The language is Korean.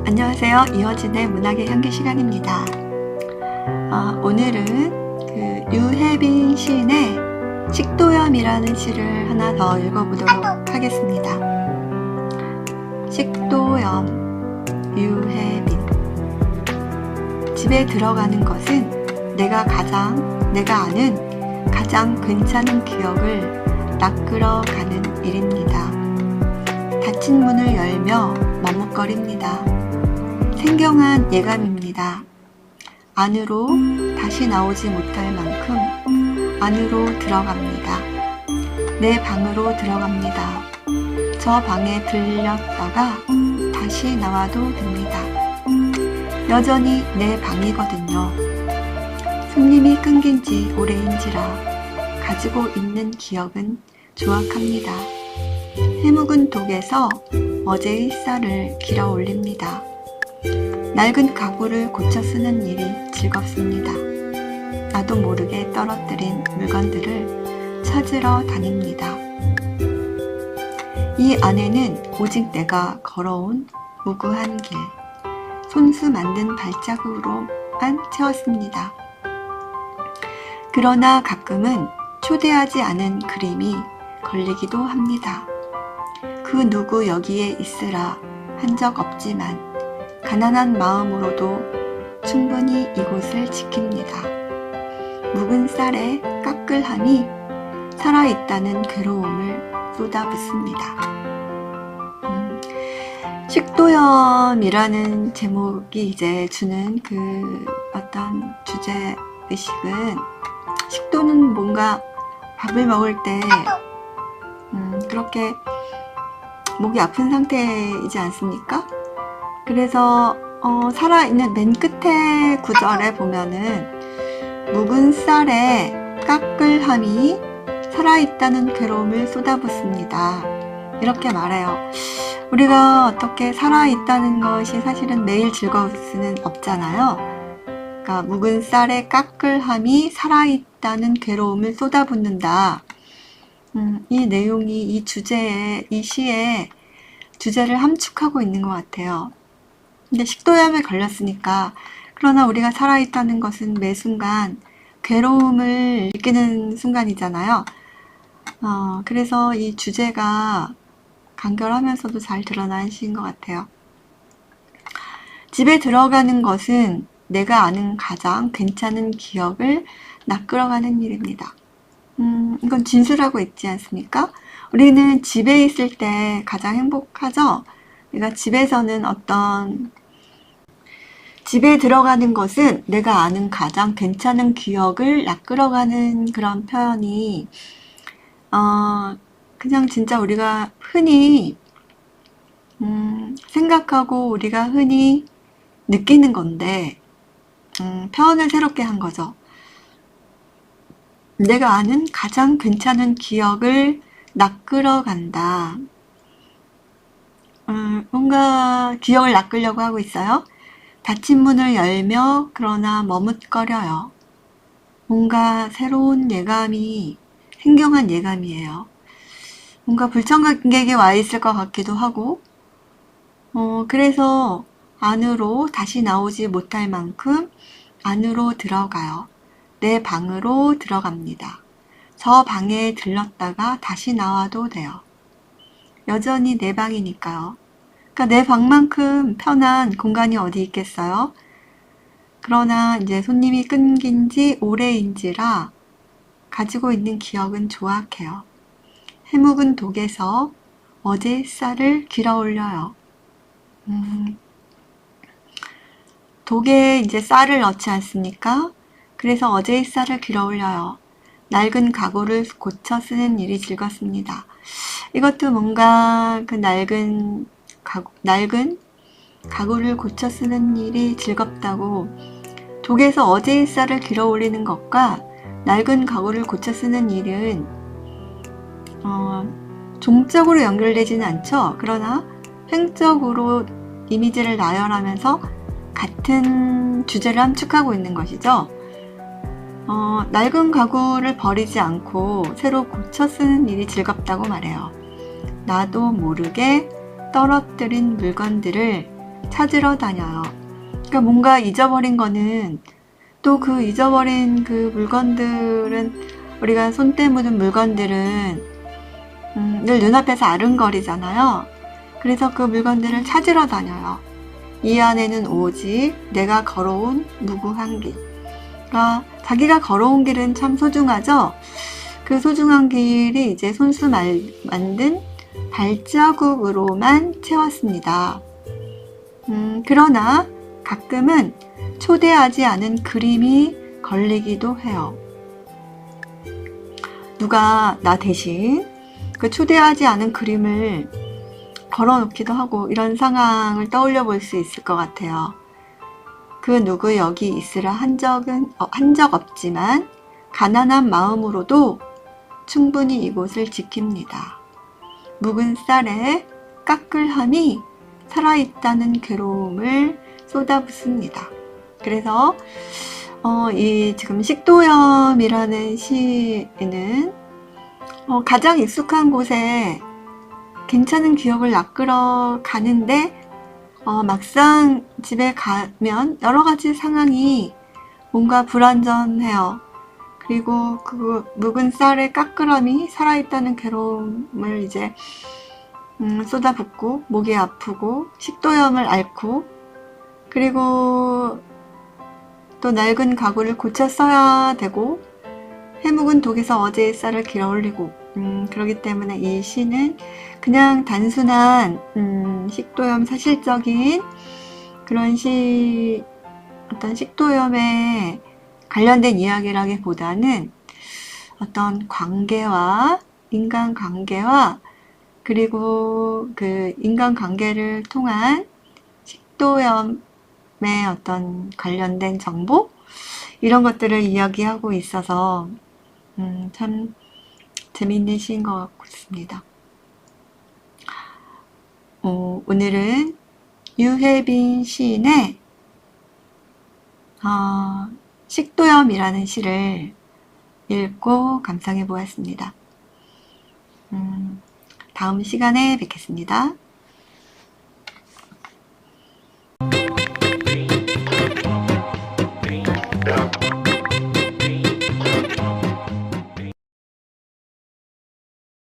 안녕하세요. 이어진의 문학의 향기 시간입니다. 오늘은 그 유혜빈 시인의 식도염이라는 시를 하나 더 읽어보도록 하겠습니다. 식도염, 유혜빈. 집에 들어가는 것은 내가 아는 가장 괜찮은 기억을 낚으러가는 일입니다. 닫힌 문을 열며 머뭇거립니다. 생경한 예감입니다. 안으로 다시 나오지 못할 만큼 안으로 들어갑니다. 내 방으로 들어갑니다. 저 방에 들렸다가 다시 나와도 됩니다. 여전히 내 방이거든요. 손님이 끊긴 지 오래인지라 가지고 있는 기억은 조악합니다. 해묵은 독에서 어제의 쌀을 길어 올립니다. 낡은 가구를 고쳐 쓰는 일이 즐겁습니다. 나도 모르게 떨어뜨린 물건들을 찾으러 다닙니다. 이 안에는 오직 내가 걸어온 무구한 길, 손수 만든 발자국으로만 채웠습니다. 그러나 가끔은 초대하지 않은 그림이 걸리기도 합니다. 그 누구 여기에 있으라 한 적 없지만 가난한 마음으로도 충분히 이곳을 지킵니다. 묵은 쌀의 까끌함이 살아있다는 괴로움을 쏟아붓습니다. 식도염이라는 제목이 이제 주는 그 어떤 주제 의식은, 식도는 뭔가 밥을 먹을 때 그렇게 목이 아픈 상태이지 않습니까? 그래서 살아있는 맨 끝에 구절에 보면은 묵은 쌀의 까끌함이 살아있다는 괴로움을 쏟아붓습니다. 이렇게 말해요. 우리가 어떻게 살아있다는 것이 사실은 매일 즐거울 수는 없잖아요. 그러니까 묵은 쌀의 까끌함이 살아있다는 괴로움을 쏟아붓는다. 이 내용이 이 시의 주제를 함축하고 있는 것 같아요. 근데 식도염에 걸렸으니까, 그러나 우리가 살아있다는 것은 매 순간 괴로움을 느끼는 순간이잖아요. 그래서 이 주제가 간결하면서도 잘 드러난 시인 것 같아요. 집에 들어가는 것은 내가 아는 가장 괜찮은 기억을 낚으러가는 일입니다. 이건 진술하고 있지 않습니까? 우리는 집에 있을 때 가장 행복하죠? 내가 집에서는 집에 들어가는 것은 내가 아는 가장 괜찮은 기억을 낚으러가는 그런 표현이, 그냥 진짜 우리가 흔히, 생각하고 우리가 흔히 느끼는 건데, 표현을 새롭게 한 거죠. 내가 아는 가장 괜찮은 기억을 낚으러 간다. 뭔가 기억을 낚으려고 하고 있어요. 닫힌 문을 열며 그러나 머뭇거려요. 뭔가 새로운 예감이, 생경한 예감이에요. 뭔가 불청객이 와 있을 것 같기도 하고, 그래서 안으로 다시 나오지 못할 만큼 안으로 들어가요. 내 방으로 들어갑니다. 저 방에 들렀다가 다시 나와도 돼요. 여전히 내 방이니까요. 그러니까 내 방만큼 편한 공간이 어디 있겠어요? 그러나 이제 손님이 끊긴 지 오래인지라 가지고 있는 기억은 조악해요. 해묵은 독에서 어제의 쌀을 길어 올려요. 독에 이제 쌀을 넣지 않습니까? 그래서 어제의 쌀을 길어 올려요. 낡은 가구를 고쳐 쓰는 일이 즐겁습니다. 이것도 뭔가 그 낡은 가구를 고쳐 쓰는 일이 즐겁다고, 독에서 어제의 쌀을 길어 올리는 것과 낡은 가구를 고쳐 쓰는 일은 종적으로 연결되지는 않죠. 그러나 횡적으로 이미지를 나열하면서 같은 주제를 함축하고 있는 것이죠. 낡은 가구를 버리지 않고 새로 고쳐 쓰는 일이 즐겁다고 말해요. 나도 모르게 떨어뜨린 물건들을 찾으러 다녀요. 그러니까 뭔가 잊어버린 거는 또 그 잊어버린 그 물건들은 우리가 손때 묻은 물건들은 늘 눈앞에서 아른거리잖아요. 그래서 그 물건들을 찾으러 다녀요. 이 안에는 오직 내가 걸어온 무궁한 길. 그러니까 자기가 걸어온 길은 참 소중하죠. 그 소중한 길이 이제 손수 만든 발자국으로만 채웠습니다. 그러나 가끔은 초대하지 않은 그림이 걸리기도 해요. 누가 나 대신 그 초대하지 않은 그림을 걸어놓기도 하고 이런 상황을 떠올려 볼 수 있을 것 같아요. 그 누구 여기 있으라 한 적 없지만 가난한 마음으로도 충분히 이곳을 지킵니다. 묵은 쌀에 까끌함이 살아있다는 괴로움을 쏟아붓습니다. 그래서 이 지금 식도염이라는 시에는 가장 익숙한 곳에 괜찮은 기억을 낚으러 가는데 막상 집에 가면 여러 가지 상황이 뭔가 불완전해요. 그리고 그 묵은 쌀의 까끌함이 살아있다는 괴로움을 이제 쏟아붓고 목이 아프고 식도염을 앓고 그리고 또 낡은 가구를 고쳐 써야 되고 해묵은 독에서 어제의 쌀을 길어 올리고 그렇기 때문에 이 시는 그냥 단순한 식도염 사실적인 그런 어떤 식도염에 관련된 이야기라기보다는 어떤 관계와 인간관계와 그리고 그 인간관계를 통한 식도염의 어떤 관련된 정보 이런 것들을 이야기하고 있어서 참 재미있는 시인 것 같습니다. 오늘은 유혜빈 시인의 식도염이라는 시를 읽고 감상해 보았습니다. 다음 시간에 뵙겠습니다.